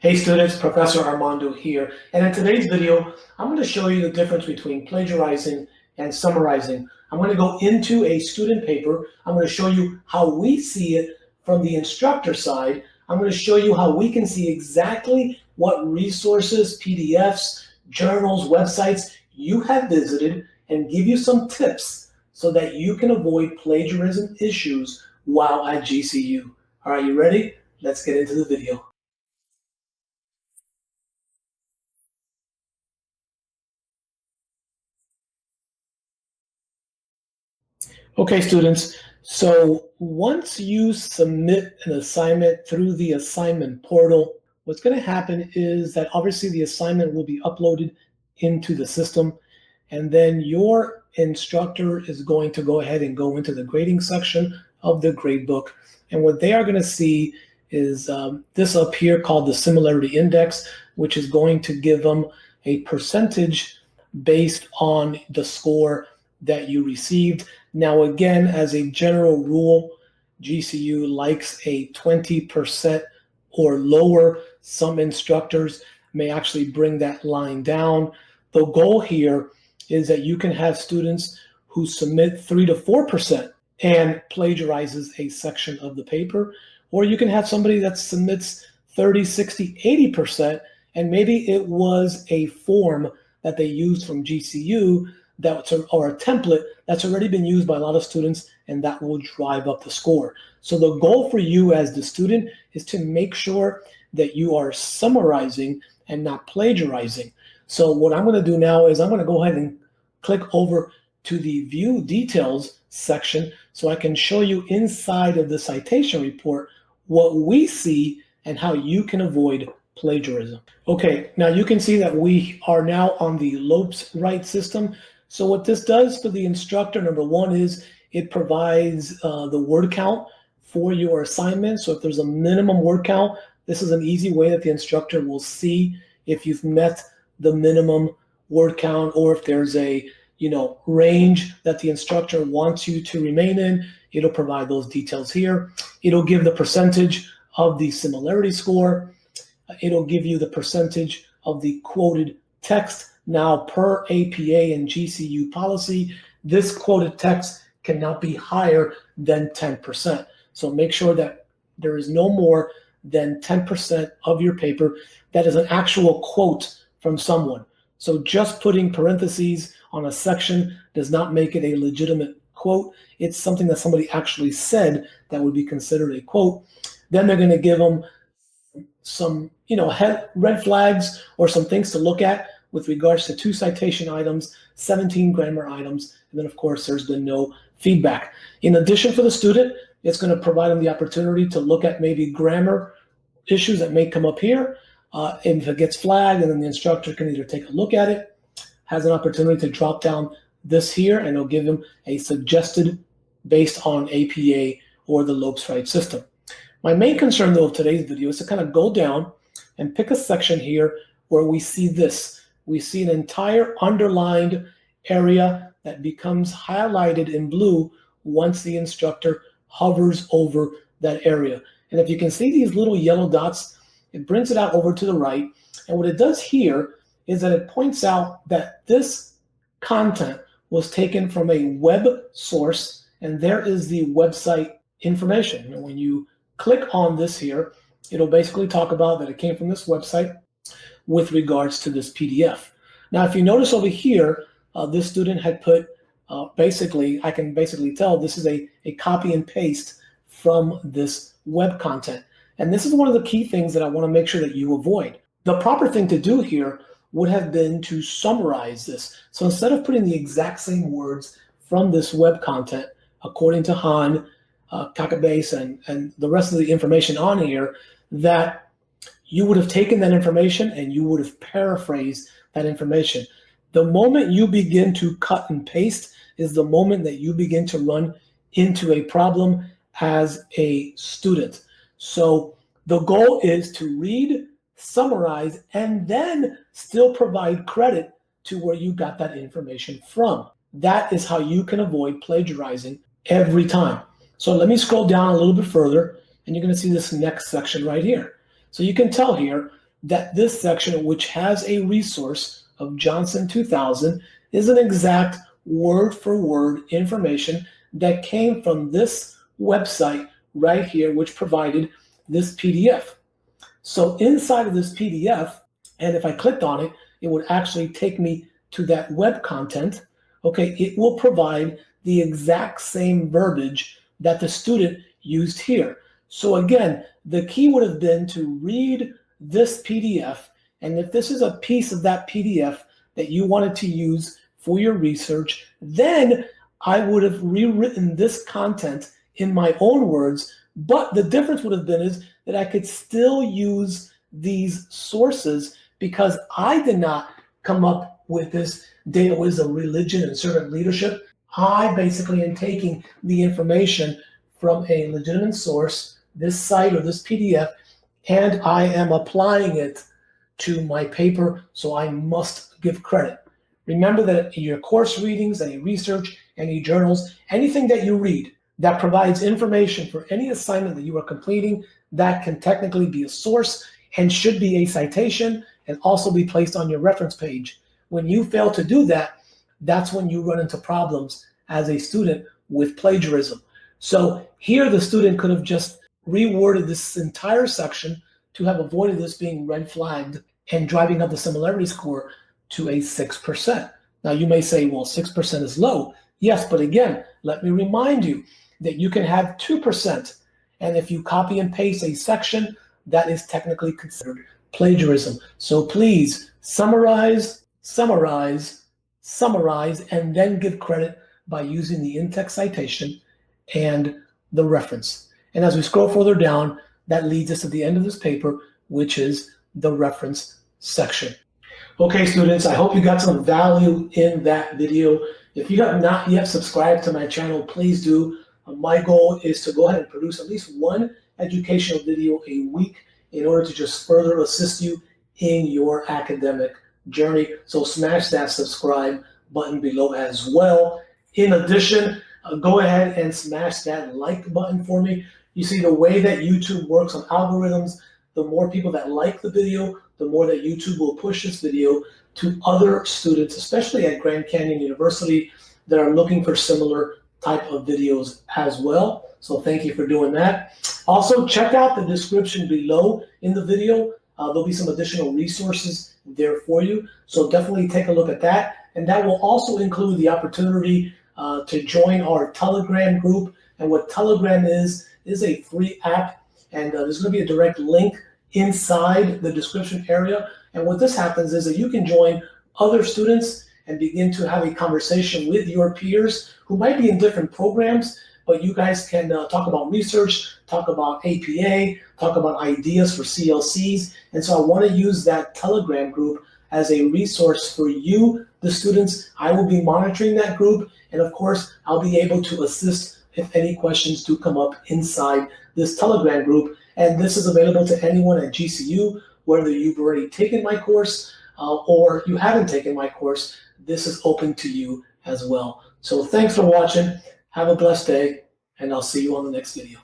Hey students, Professor Armando here, and in today's video, I'm going to show you the difference between plagiarizing and summarizing. I'm going to go into a student paper. I'm going to show you how we see it from the instructor side. I'm going to show you how we can see exactly what resources, PDFs, journals, websites you have visited and give you some tips so that you can avoid plagiarism issues while at GCU. All right, you ready? Let's get into the video. Okay, students, so once you submit an assignment through the assignment portal, what's going to happen is that obviously the assignment will be uploaded into the system, and then your instructor is going to go ahead and go into the grading section of the gradebook. And what they are going to see is this up here called the Similarity Index, which is going to give them a percentage based on the score that you received. Now, again, as a general rule, GCU likes a 20% or lower. Some instructors may actually bring that line down. The goal here is that you can have students who submit 3 to 4% and plagiarizes a section of the paper, or you can have somebody that submits 30, 60, 80%, and maybe it was a form that they used from GCU or a template that's already been used by a lot of students, and that will drive up the score. So the goal for you as the student is to make sure that you are summarizing and not plagiarizing. So what I'm going to do now is I'm going to go ahead and click over to the View Details section so I can show you inside of the citation report what we see and how you can avoid plagiarism. Okay, now you can see that we are now on the LopesWrite system. So what this does for the instructor, number one, is it provides the word count for your assignment. So if there's a minimum word count, this is an easy way that the instructor will see if you've met the minimum word count, or if there's a range that the instructor wants you to remain in. It'll provide those details here. It'll give the percentage of the similarity score. It'll give you the percentage of the quoted text. Now, per APA and GCU policy, this quoted text cannot be higher than 10%. So make sure that there is no more than 10% of your paper that is an actual quote from someone. So just putting parentheses on a section does not make it a legitimate quote. It's something that somebody actually said that would be considered a quote. Then they're going to give them some red flags or some things to look at with regards to 2 citation items, 17 grammar items, and then of course there's been no feedback. In addition, for the student, it's going to provide them the opportunity to look at maybe grammar issues that may come up here. If it gets flagged, and then the instructor can either take a look at it, has an opportunity to drop down this here, and it'll give them a suggested based on APA or the LopesWrite system. My main concern, though, of today's video is to kind of go down and pick a section here where we see this. We see an entire underlined area that becomes highlighted in blue once the instructor hovers over that area. And if you can see these little yellow dots, it brings it out over to the right. And what it does here is that it points out that this content was taken from a web source, and there is the website information. And when you click on this here, it'll basically talk about that it came from this website with regards to this PDF. Now, if you notice over here, this student had put I can basically tell this is a copy and paste from this web content. And this is one of the key things that I want to make sure that you avoid. The proper thing to do here would have been to summarize this. So instead of putting the exact same words from this web content, according to Han, Kakabase, and the rest of the information on here, that you would have taken that information and you would have paraphrased that information. The moment you begin to cut and paste is the moment that you begin to run into a problem as a student. So the goal is to read, summarize, and then still provide credit to where you got that information from. That is how you can avoid plagiarizing every time. So let me scroll down a little bit further, and you're going to see this next section right here. So you can tell here that this section, which has a resource of Johnson 2000, is an exact word-for-word information that came from this website right here, which provided this PDF. So inside of this PDF, and if I clicked on it, it would actually take me to that web content. Okay, it will provide the exact same verbiage that the student used here. So again, the key would have been to read this PDF, and if this is a piece of that PDF that you wanted to use for your research, then I would have rewritten this content in my own words, but the difference would have been is that I could still use these sources because I did not come up with this data wisdom, religion, and servant leadership. I basically am taking the information from a legitimate source, this site or this PDF, and I am applying it to my paper, so I must give credit. Remember that in your course readings, any research, any journals, anything that you read that provides information for any assignment that you are completing, that can technically be a source and should be a citation and also be placed on your reference page. When you fail to do that, that's when you run into problems as a student with plagiarism. So here the student could have just reworded this entire section to have avoided this being red flagged and driving up the similarity score to a 6%. Now you may say, well, 6% is low. Yes, but again, let me remind you that you can have 2%. And if you copy and paste a section, that is technically considered plagiarism. So please summarize, summarize, summarize, and then give credit by using the in-text citation and the reference. And as we scroll further down, that leads us to the end of this paper, which is the reference section. Okay, students, I hope you got some value in that video. If you have not yet subscribed to my channel, please do. My goal is to go ahead and produce at least one educational video a week in order to just further assist you in your academic journey. So smash that subscribe button below as well. In addition, go ahead and smash that like button for me. You see, the way that YouTube works on algorithms, the more people that like the video, the more that YouTube will push this video to other students, especially at Grand Canyon University, that are looking for similar type of videos as well. So thank you for doing that. Also, check out the description below in the video. There'll be some additional resources there for you. So definitely take a look at that. And that will also include the opportunity to join our Telegram group. And what Telegram is a free app. And there's going to be a direct link inside the description area. And what this happens is that you can join other students and begin to have a conversation with your peers who might be in different programs, but you guys can talk about research, talk about APA, talk about ideas for CLCs. And so I want to use that Telegram group as a resource for you, the students. I will be monitoring that group. And of course, I'll be able to assist if any questions do come up inside this Telegram group. And this is available to anyone at GCU, whether you've already taken my course or you haven't taken my course. This is open to you as well. So thanks for watching. Have a blessed day, and I'll see you on the next video.